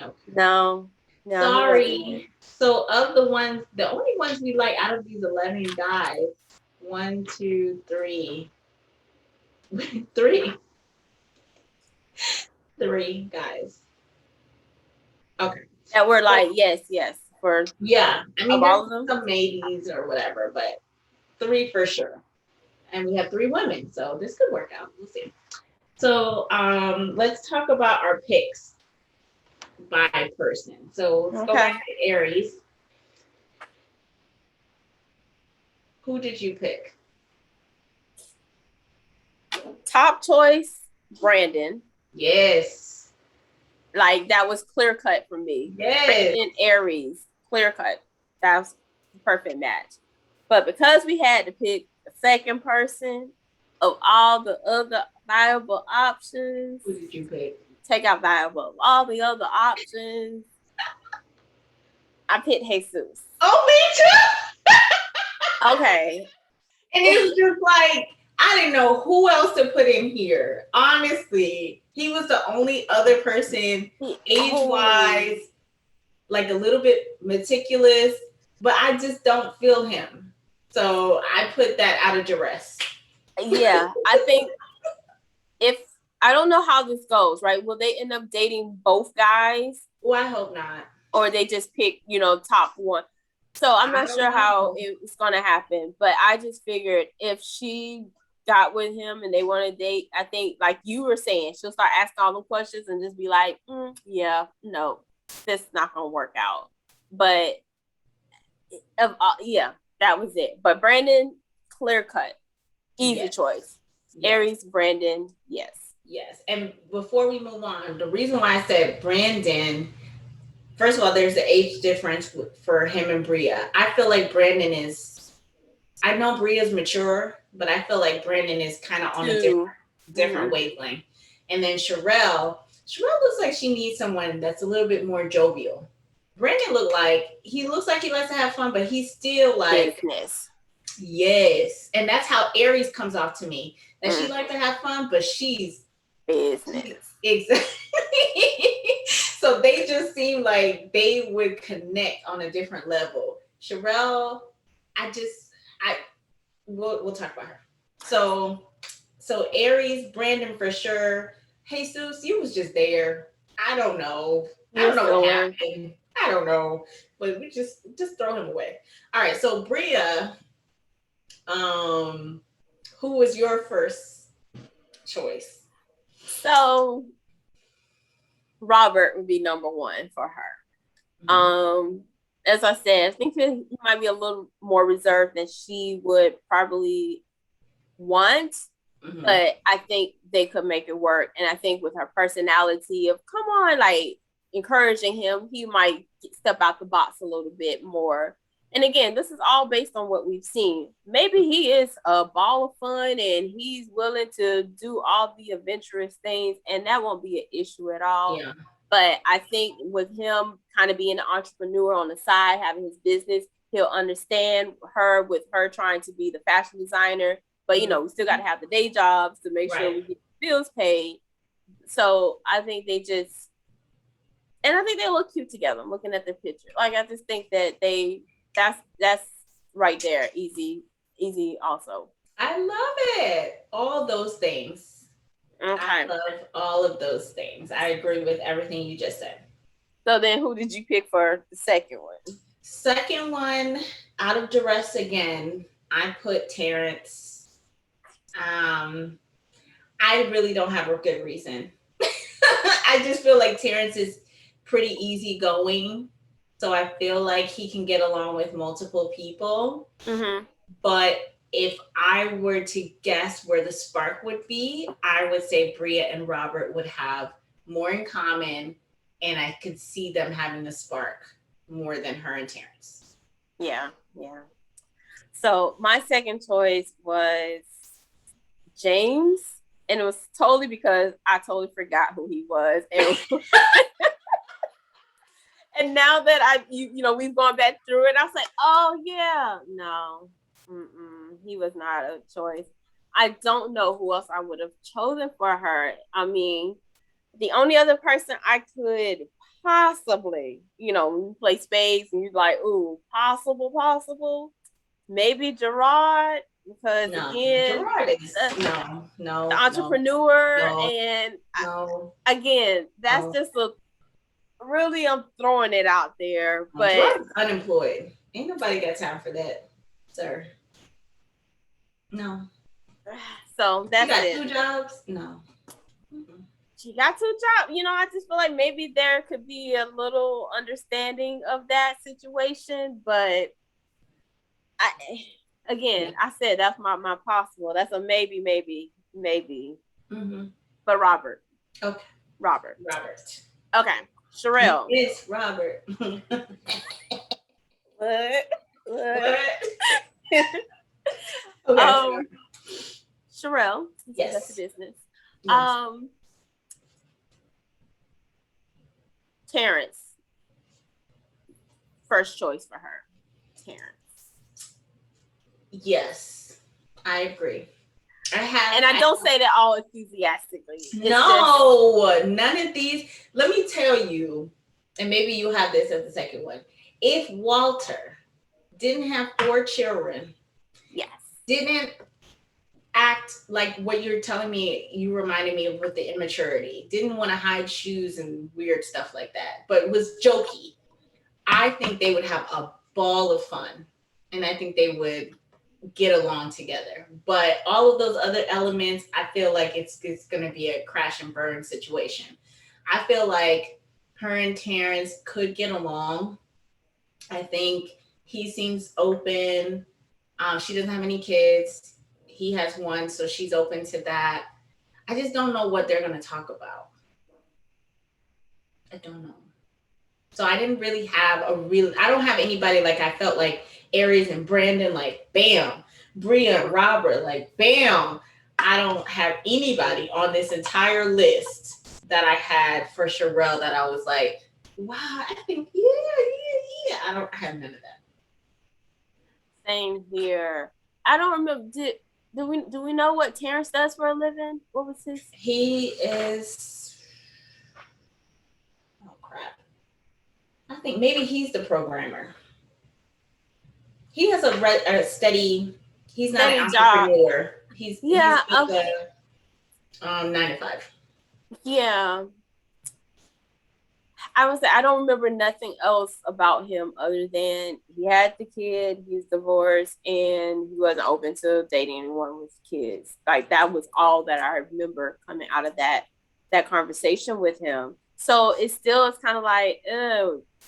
Okay. No. Sorry. So of the only ones we like out of these 11 guys, 1, 2, 3, 3 guys. Okay. That were like, yes. For I mean, all of them, some maybes or whatever, but 3 for sure. And we have 3 women, so this could work out. We'll see. So let's talk about our picks by person. So let's go back to Aries. Who did you pick? Top choice, Brandon. Yes. Like that was clear cut for me. Yes. Brandon Aries, clear cut. That was the perfect match. But because we had to pick the second person of all the other viable options. Who did you pick? Take out viable. All the other options. I picked Jesus. Oh, me too. Okay. And it was just like, I didn't know who else to put in here. Honestly, he was the only other person, age-wise, like a little bit meticulous, but I just don't feel him. So I put that out of duress. Yeah, I think if I don't know how this goes, right? Will they end up dating both guys? Well, I hope not. Or they just pick, top one. So I'm not sure how it's going to happen, but I just figured if she got with him and they want to date, I think, like you were saying, she'll start asking all the questions and just be like, yeah, no, this is not going to work out. But yeah, that was it. But Brandon, clear cut, easy choice. Yes. Aries, Brandon, yes. Yes. And before we move on, the reason why I said Brandon, first of all, there's the age difference for him and Bria. I feel like Brandon is, I know Bria's mature, but I feel like Brandon is kind of on a different wavelength. And then Sherelle looks like she needs someone that's a little bit more jovial. Brandon looks like he likes to have fun, but he's still like business. Yes. And that's how Aries comes off to me. That she likes to have fun, but she's business. Exactly. So they just seem like they would connect on a different level. Sherelle, we'll talk about her. So Aries, Brandon for sure. Jesus, you was just there. I don't know. I don't know what happened. I don't know. But we just throw him away. All right. So Bria, who was your first choice? So Robert would be number one for her. Mm-hmm. As I said, I think he might be a little more reserved than she would probably want, but I think they could make it work. And I think with her personality of come on, like encouraging him, he might step out the box a little bit more. And again, this is all based on what we've seen. Maybe he is a ball of fun and he's willing to do all the adventurous things, and that won't be an issue at all. Yeah. But I think with him kind of being an entrepreneur on the side, having his business, he'll understand her with her trying to be the fashion designer. But, we still got to have the day jobs to make sure we get the bills paid. So I think they look cute together. I'm looking at the picture. Like, I just think that that's right there. Easy also. I love it. All those things. Okay. I love all of those things. I agree with everything you just said. So then who did you pick for the second one? Second one, out of duress again, I put Terence. I really don't have a good reason. I just feel like Terence is pretty easygoing. So I feel like he can get along with multiple people. Mm-hmm. But if I were to guess where the spark would be, I would say Bria and Robert would have more in common. And I could see them having a spark more than her and Terence. Yeah. So my second choice was James. And it was totally because I totally forgot who he was. And now that we've gone back through it, I was like, oh yeah, no, he was not a choice. I don't know who else I would have chosen for her. I mean, the only other person I could possibly, play spades and you're like, ooh, possible, maybe Gerard, because again, Gerard is no, the entrepreneur, and again, that's just a. Really, I'm throwing it out there, but Gerard's unemployed. Ain't nobody got time for that, sir. No. So that's it. She got 2 jobs? No. Mm-mm. She got 2 jobs. I just feel like maybe there could be a little understanding of that situation, but I said that's my possible. That's a maybe. Mm-hmm. But Robert. Okay. Robert. Okay. Sherelle. It's Robert. What? Okay. Sherelle. Yes. That's the business. Yes. Terence. first choice for her, Terence. Yes, I agree. And I don't say that all enthusiastically. No, none of these. Let me tell you, and maybe you have this as the second one. If Walter didn't have 4 children, yes, didn't act like what you're telling me, you reminded me of with the immaturity, didn't want to hide shoes and weird stuff like that, but was jokey, I think they would have a ball of fun. And I think they would get along together. But all of those other elements, I feel like it's going to be a crash and burn situation. I feel like her and Terrence could get along. I think he seems open. She doesn't have any kids. He has one, so she's open to that. I just don't know what they're going to talk about. I don't know. So I didn't really have I don't have anybody like I felt like Aries and Brandon, like, bam. Bria and Robert, like, bam. I don't have anybody on this entire list that I had for Sherelle that I was like, wow, I think, yeah. I don't have none of that. Same here. I don't remember. Do we know what Terrence does for a living? What was his? He is. Oh crap! I think maybe he's the programmer. He has a steady. He's not an entrepreneur. Job. He's the 9 to 5. Yeah. I would say I don't remember nothing else about him other than he had the kid, he's divorced, and he wasn't open to dating anyone with kids. Like, that was all that I remember coming out of that conversation with him. So it's kind of like,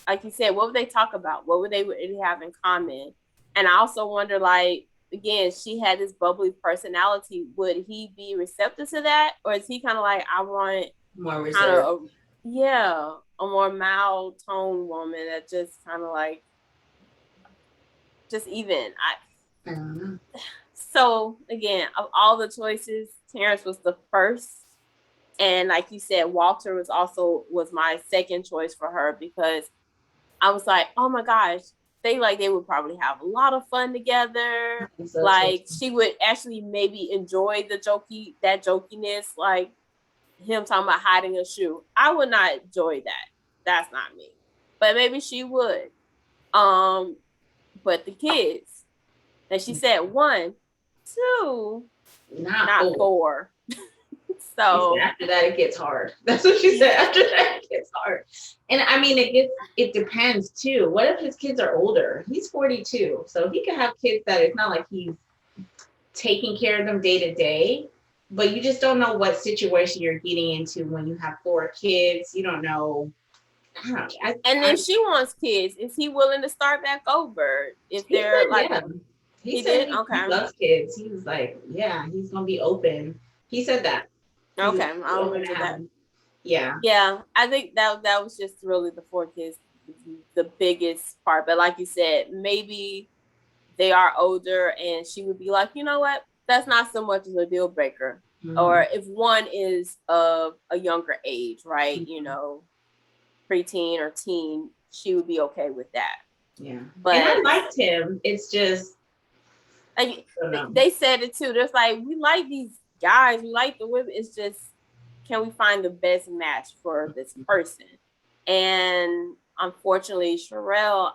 like you said, what would they talk about? What would they really have in common? And I also wonder, like, again, she had this bubbly personality. Would he be receptive to that? Or is he kind of like, I want more reserved? A more mild tone woman that just kind of like, just even. I don't know. So again, of all the choices, Terrence was the first. And like you said, Walter was my second choice for her, because I was like, oh my gosh, they would probably have a lot of fun together. So like true. She would actually maybe enjoy the jokiness, like him talking about hiding a shoe. I would not enjoy that. That's not me. But maybe she would. But the kids, and she said 1, 2, not 4. So after that it gets hard. That's what she said. After that it gets hard. And I mean, it depends too. What if his kids are older? He's 42, so he could have kids that it's not like he's taking care of them day to day. But you just don't know what situation you're getting into when you have 4 kids. You don't know. And if she wants kids, is he willing to start back over? If they're like, yeah. He said he loves kids. He was like, yeah, he's gonna be open. He said that. Okay, I remember that. Yeah. Yeah, I think that was just really the 4 kids, the biggest part. But like you said, maybe they are older, and she would be like, you know what? That's not so much as a deal breaker. Mm-hmm. Or if one is of a younger age, right? Mm-hmm. You know, preteen or teen, she would be okay with that. Yeah. But and I liked him. It's just, like, they said it too. There's like, we like these guys, we like the women. It's just, can we find the best match for this person? And unfortunately, Sherelle,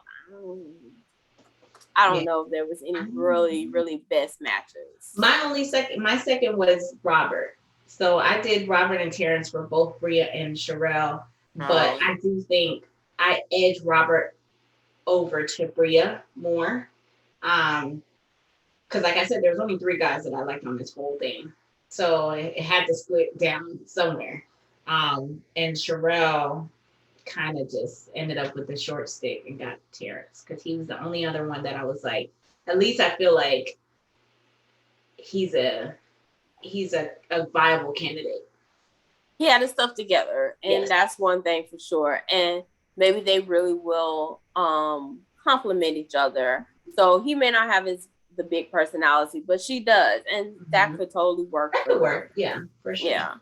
I don't know if there was any really, really best matches. My second was Robert. So I did Robert and Terrence for both Bria and Sherelle. But I do think I edge Robert over to Bria more. Because like I said, there's only 3 guys that I liked on this whole thing. So it had to split down somewhere. And Sherelle kind of just ended up with the short stick and got Terrence, because he was the only other one that I was like, at least I feel like he's a viable candidate. He had his stuff together, and yes, that's one thing for sure. And maybe they really will complement each other. So he may not have the big personality, but she does, and that could totally work. That could work, yeah, for sure. Yeah.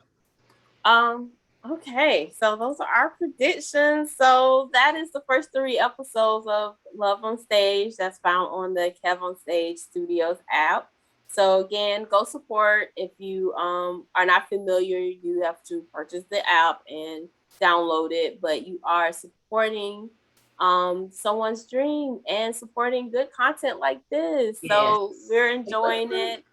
Okay, so those are our predictions. So that is the first 3 episodes of Love on Stage that's found on the Ep1-3 Studios app. So again, go support. If you are not familiar, you have to purchase the app and download it, but you are supporting someone's dream and supporting good content like this. Yes. So we're enjoying it.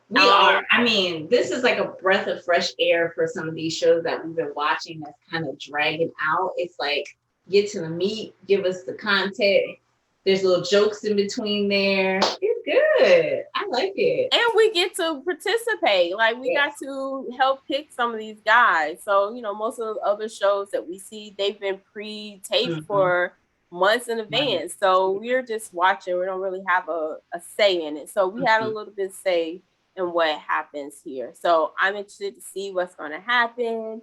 We are. I mean, this is like a breath of fresh air for some of these shows that we've been watching that's kind of dragging out. It's like, get to the meat, give us the content. There's little jokes in between there. It's good. I like it. And we get to participate. Like, we got to help pick some of these guys. So, most of the other shows that we see, they've been pre-taped for months in advance. So we're just watching. We don't really have a say in it. So we had a little bit of say in what happens here. So I'm interested to see what's going to happen,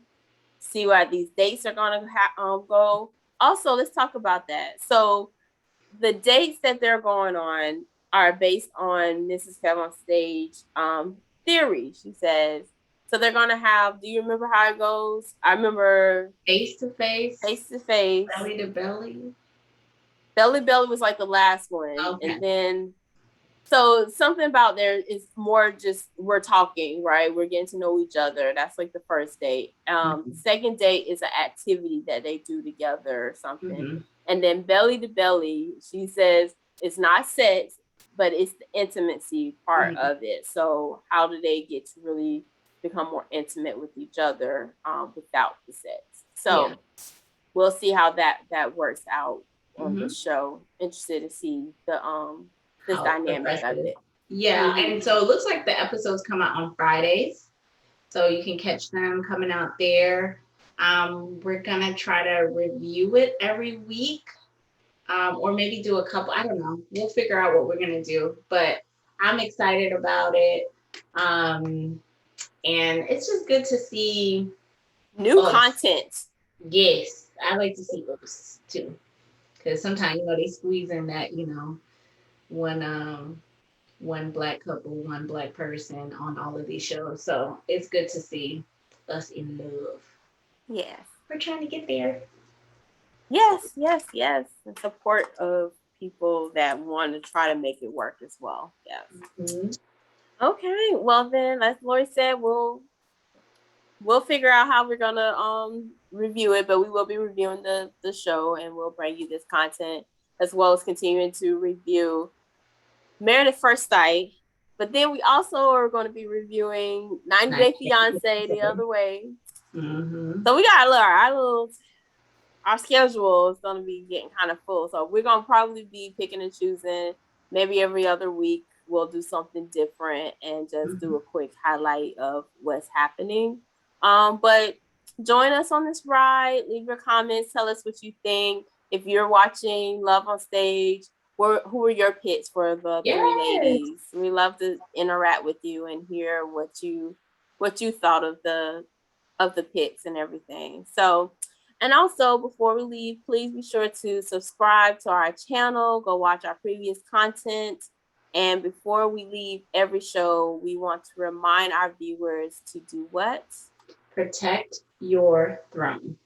see where these dates are going to go. Also, let's talk about that. So the dates that they're going on are based on mrskevonstage theory. She says, so they're gonna have. Do you remember how it goes? I remember face to face, belly to belly. Belly belly was like the last one, okay. And then so something about there is more just we're talking, right? We're getting to know each other. That's like the first date. Second date is an activity that they do together or something. And then belly to belly, she says it's not sex, but it's the intimacy part of it. So how do they get to really become more intimate with each other without the sex? So we'll see how that works out on the show. Interested to see this dynamic of it. Yeah, and so it looks like the episodes come out on Fridays, so you can catch them coming out there. We're gonna try to review it every week, or maybe do a couple. I don't know. We'll figure out what we're gonna do, but I'm excited about it. And it's just good to see new content. Yes, I like to see us too, because sometimes they squeeze in that one black couple, one black person on all of these shows. So it's good to see us in love. Yes. We're trying to get there. Yes. The support of people that want to try to make it work as well. Yes. Okay. Well then, as Lori said, we'll figure out how we're gonna review it, but we will be reviewing the show and we'll bring you this content as well as continuing to review Married at First Sight. But then we also are going to be reviewing 90 Day Fiance the other way. So we got our schedule is going to be getting kind of full. So we're going to probably be picking and choosing. Maybe every other week we'll do something different and just do a quick highlight of what's happening. But join us on this ride. Leave your comments. Tell us what you think. If you're watching Love on Stage, who are your picks for the 3 ladies? We love to interact with you and hear what you thought of the picks and everything. So, and also before we leave, please be sure to subscribe to our channel. Go watch our previous content. And before we leave every show, we want to remind our viewers to do what? Protect your throne.